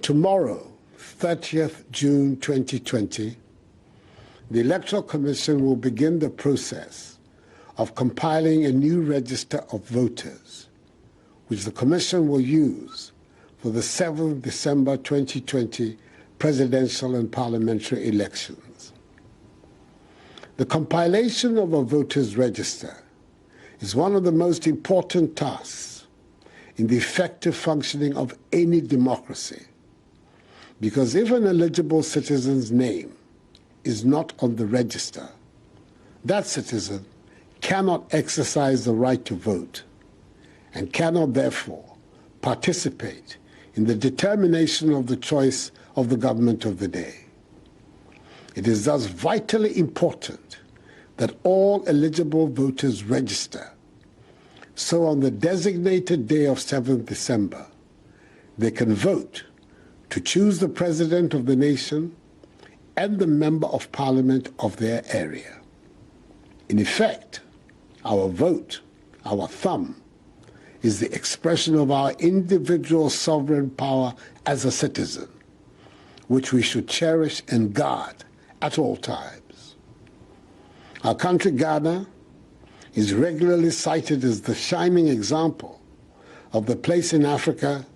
Tomorrow, 30th June 2020, the Electoral Commission will begin the process of compiling a new register of voters, which the Commission will use for the 7th December 2020 presidential and parliamentary elections. The compilation of a voters' register is one of the most important tasks in the effective functioning of any democracy, because if an eligible citizen's name is not on the register, that citizen cannot exercise the right to vote and cannot therefore participate in the determination of the choice of the government of the day. It is thus vitally important that all eligible voters register, so on the designated day of 7th December, they can vote to choose the President of the nation and the Member of Parliament of their area. In effect, our vote, our thumb, is the expression of our individual sovereign power as a citizen, which we should cherish and guard at all times. Our country, Ghana, is regularly cited as the shining example of the place in Africa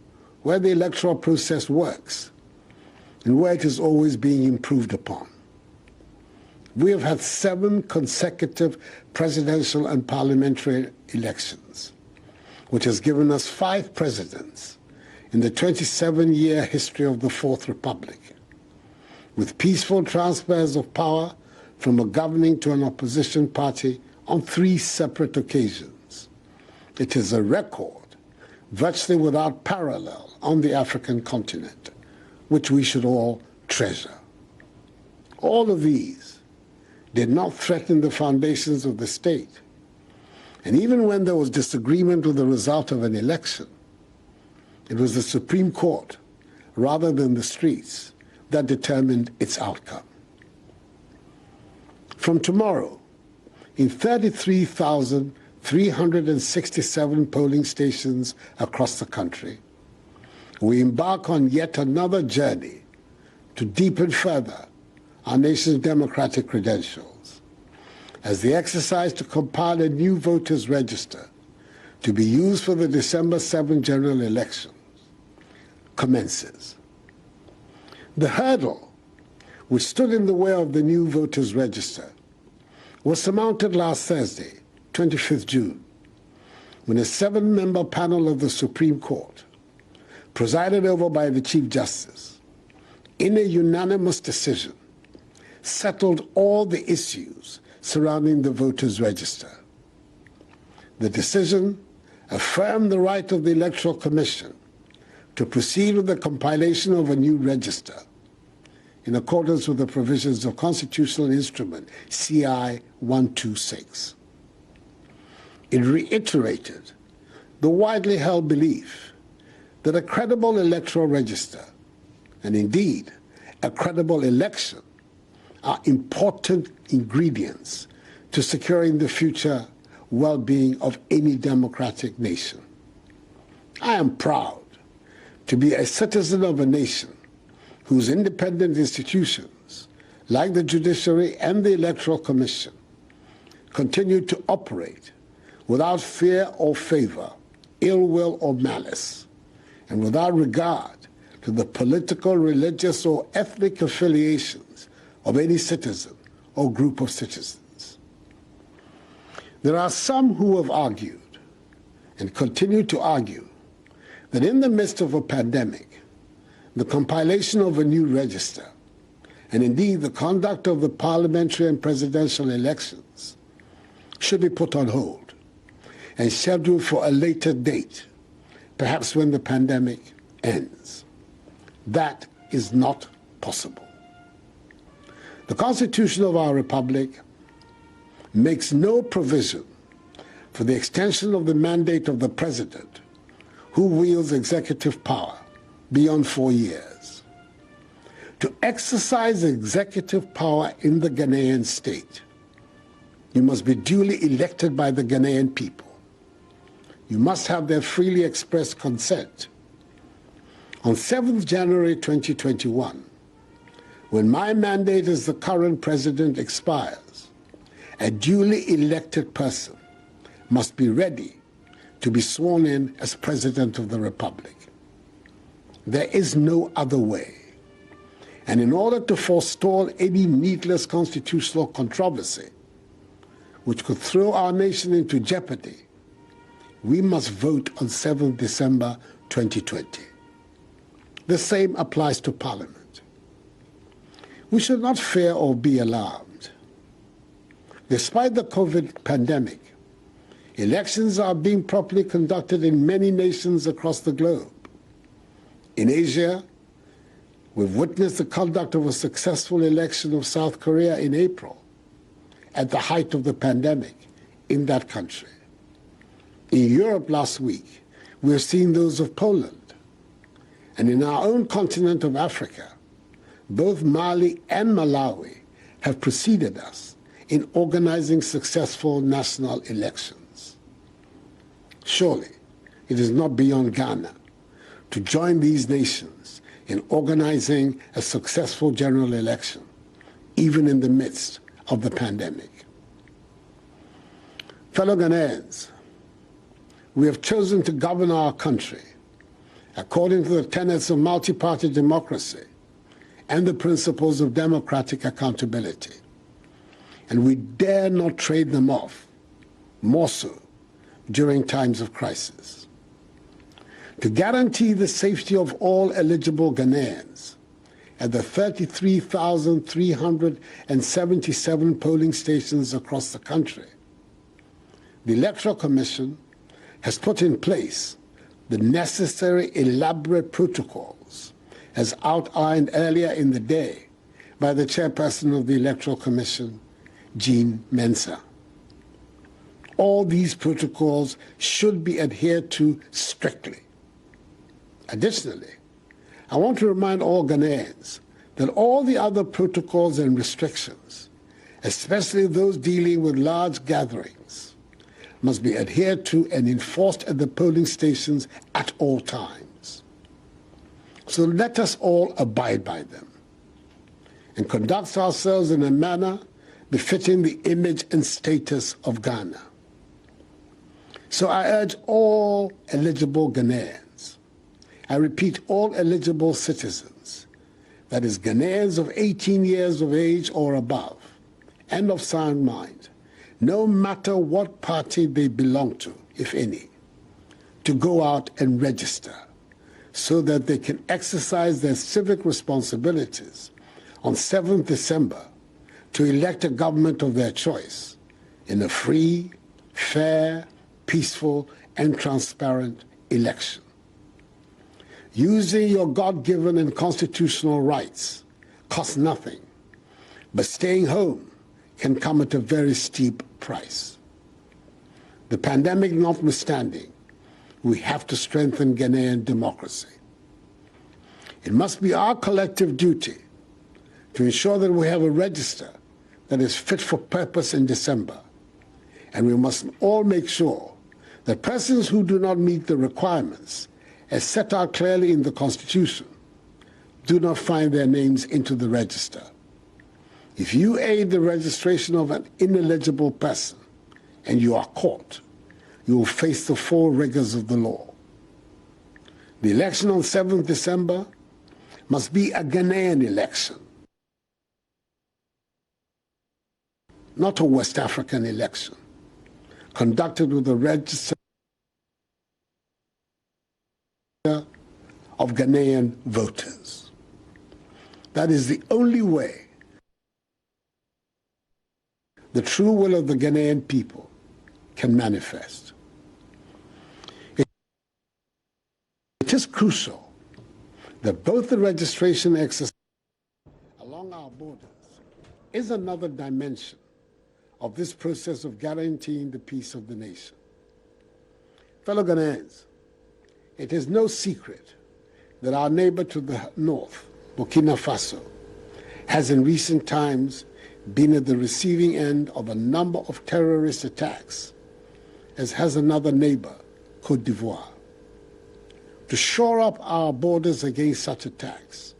where the electoral process works and where it is always being improved upon. We have had 7 consecutive presidential and parliamentary elections, which has given us 5 presidents in the 27-year history of the Fourth Republic, with peaceful transfers of power from a governing to an opposition party on 3 separate occasions. It is a record virtually without parallel on the African continent, which we should all treasure. All of these did not threaten the foundations of the state. And even when there was disagreement with the result of an election, it was the Supreme Court, rather than the streets, that determined its outcome. From tomorrow, in 33,367 polling stations across the country, we embark on yet another journey to deepen further our nation's democratic credentials, as the exercise to compile a new voters' register to be used for the December 7 general elections commences. The hurdle which stood in the way of the new voters' register was surmounted last Thursday, 25th June, when a 7-member panel of the Supreme Court, presided over by the Chief Justice, in a unanimous decision, settled all the issues surrounding the voters' register. The decision affirmed the right of the Electoral Commission to proceed with the compilation of a new register in accordance with the provisions of Constitutional Instrument CI 126. It reiterated the widely held belief that a credible electoral register, and indeed a credible election, are important ingredients to securing the future well-being of any democratic nation. I am proud to be a citizen of a nation whose independent institutions, like the judiciary and the Electoral Commission, continue to operate without fear or favor, ill will or malice, and without regard to the political, religious, or ethnic affiliations of any citizen or group of citizens. There are some who have argued, and continue to argue, that in the midst of a pandemic, the compilation of a new register, and indeed the conduct of the parliamentary and presidential elections, should be put on hold and scheduled for a later date, perhaps when the pandemic ends. That is not possible. The Constitution of our Republic makes no provision for the extension of the mandate of the President, who wields executive power, beyond 4 years. To exercise executive power in the Ghanaian state, you must be duly elected by the Ghanaian people. You must have their freely expressed consent. On 7th January 2021, when my mandate as the current president expires, a duly elected person must be ready to be sworn in as President of the Republic. There is no other way. And in order to forestall any needless constitutional controversy, which could throw our nation into jeopardy, we must vote on 7th December 2020. The same applies to Parliament. We should not fear or be alarmed. Despite the COVID pandemic, elections are being properly conducted in many nations across the globe. In Asia, we've witnessed the conduct of a successful election of South Korea in April, at the height of the pandemic in that country. In Europe last week, we have seen those of Poland. And in our own continent of Africa, both Mali and Malawi have preceded us in organizing successful national elections. Surely, it is not beyond Ghana to join these nations in organizing a successful general election, even in the midst of the pandemic. Fellow Ghanaians, we have chosen to govern our country according to the tenets of multi-party democracy and the principles of democratic accountability. And we dare not trade them off, more so during times of crisis. To guarantee the safety of all eligible Ghanaians at the 33,377 polling stations across the country, the Electoral Commission has put in place the necessary elaborate protocols as outlined earlier in the day by the chairperson of the Electoral Commission, Jean Mensa. All these protocols should be adhered to strictly. Additionally, I want to remind all Ghanaians that all the other protocols and restrictions, especially those dealing with large gatherings, must be adhered to and enforced at the polling stations at all times. So let us all abide by them and conduct ourselves in a manner befitting the image and status of Ghana. So I urge all eligible Ghanaians, I repeat, all eligible citizens, that is, Ghanaians of 18 years of age or above, and of sound mind, no matter what party they belong to, if any, to go out and register so that they can exercise their civic responsibilities on 7th December to elect a government of their choice in a free, fair, peaceful, and transparent election. Using your God-given and constitutional rights costs nothing, but staying home can come at a very steep price. The pandemic notwithstanding, we have to strengthen Ghanaian democracy. It must be our collective duty to ensure that we have a register that is fit for purpose in December, and we must all make sure that persons who do not meet the requirements as set out clearly in the Constitution do not find their names into the register. If you aid the registration of an ineligible person and you are caught, you will face the full rigors of the law. The election on 7th December must be a Ghanaian election, not a West African election, conducted with a register of Ghanaian voters. That is the only way the true will of the Ghanaian people can manifest. It is crucial that both the registration exercise along our borders is another dimension of this process of guaranteeing the peace of the nation. Fellow Ghanaians, it is no secret that our neighbor to the north, Burkina Faso, has in recent times been at the receiving end of a number of terrorist attacks, as has another neighbor, Côte d'Ivoire. To shore up our borders against such attacks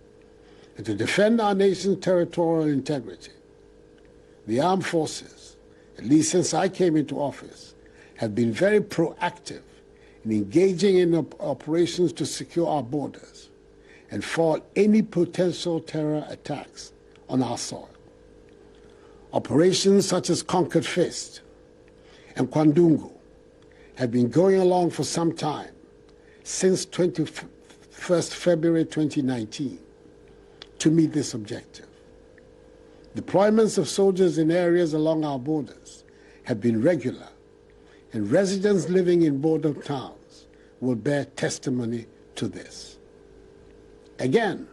and to defend our nation's territorial integrity, the armed forces, at least since I came into office, have been very proactive in engaging in operations to secure our borders and foil any potential terror attacks on our soil. Operations such as Conquered Fist and Kwandungu have been going along for some time, since 21st February 2019, to meet this objective. Deployments of soldiers in areas along our borders have been regular, and residents living in border towns will bear testimony to this. Again,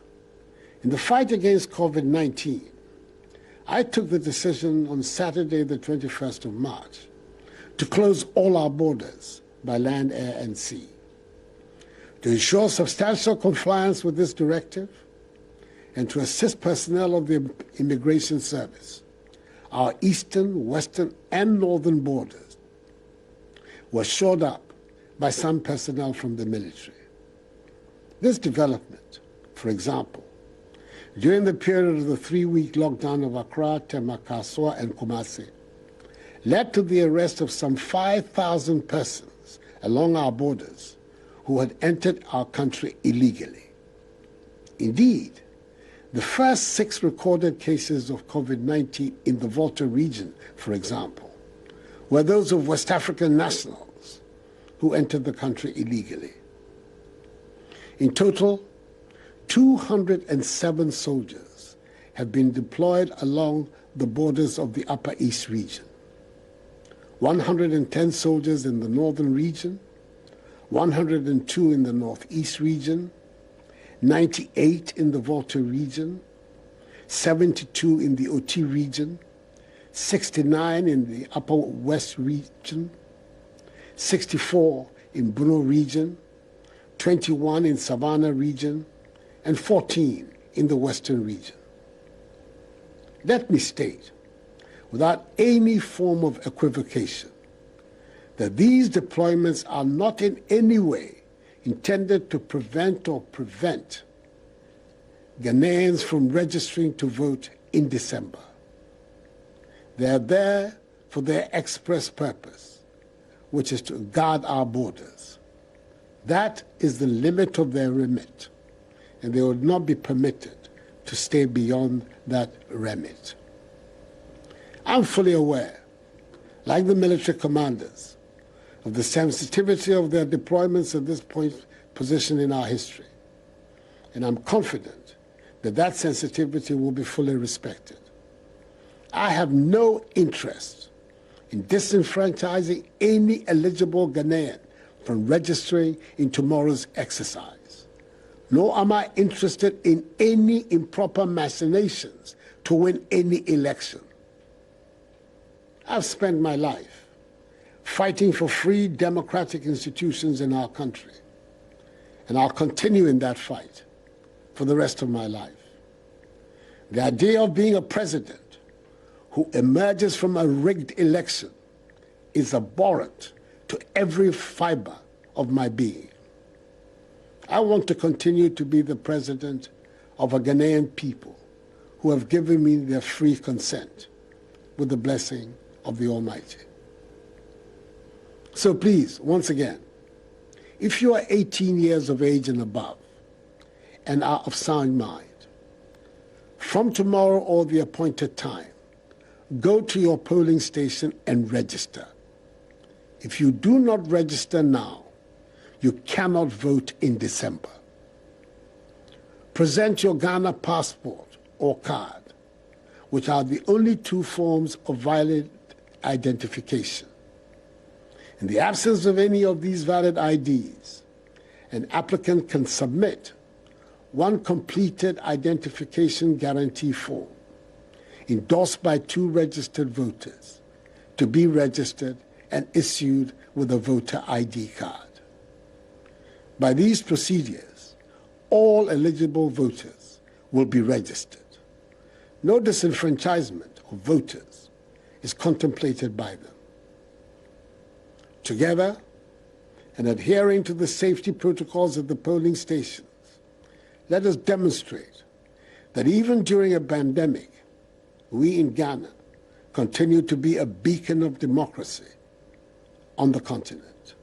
in the fight against COVID-19, I took the decision on Saturday, the 21st of March, to close all our borders by land, air, and sea. To ensure substantial compliance with this directive and to assist personnel of the Immigration Service, our eastern, western, and northern borders were shored up by some personnel from the military. This development, for example, during the period of the 3-week lockdown of Accra, Tema, Kasoa, and Kumasi, led to the arrest of some 5,000 persons along our borders who had entered our country illegally. Indeed, the first 6 recorded cases of COVID-19 in the Volta region, for example, were those of West African nationals who entered the country illegally. In total, 207 soldiers have been deployed along the borders of the Upper East region. 110 soldiers in the northern region, 102 in the northeast region, 98 in the Volta region, 72 in the Oti region, 69 in the Upper West region, 64 in Bruno region, 21 in Savannah region, and 14 in the Western region. Let me state, without any form of equivocation, that these deployments are not in any way intended to prevent Ghanaians from registering to vote in December. They are there for their express purpose, which is to guard our borders. That is the limit of their remit, and they will not be permitted to stay beyond that remit. I'm fully aware, like the military commanders, of the sensitivity of their deployments at this position in our history, and I'm confident that that sensitivity will be fully respected. I have no interest in disenfranchising any eligible Ghanaian from registering in tomorrow's exercise, nor am I interested in any improper machinations to win any election. I've spent my life fighting for free democratic institutions in our country, and I'll continue in that fight for the rest of my life. The idea of being a president who emerges from a rigged election is abhorrent to every fiber of my being. I want to continue to be the president of a Ghanaian people who have given me their free consent with the blessing of the Almighty. So please, once again, if you are 18 years of age and above and are of sound mind, from tomorrow or the appointed time, go to your polling station and register. If you do not register now, you cannot vote in December. Present your Ghana passport or card, which are the only 2 forms of valid identification. In the absence of any of these valid IDs, an applicant can submit one completed identification guarantee form endorsed by 2 registered voters to be registered and issued with a voter ID card. By these procedures, all eligible voters will be registered. No disenfranchisement of voters is contemplated by them. Together, and adhering to the safety protocols at the polling stations, let us demonstrate that even during a pandemic, we in Ghana continue to be a beacon of democracy on the continent.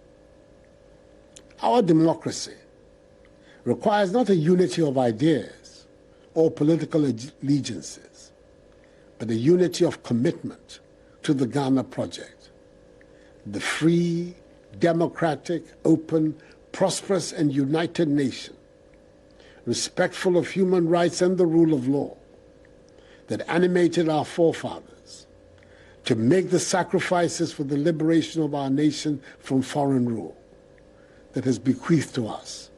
Our democracy requires not a unity of ideas or political allegiances, but a unity of commitment to the Ghana project, the free, democratic, open, prosperous, and united nation, respectful of human rights and the rule of law, that animated our forefathers to make the sacrifices for the liberation of our nation from foreign rule, that has bequeathed to us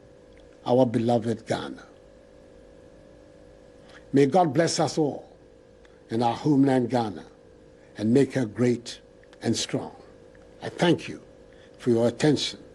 our beloved Ghana. May God bless us all in our homeland Ghana and make her great and strong. I thank you for your attention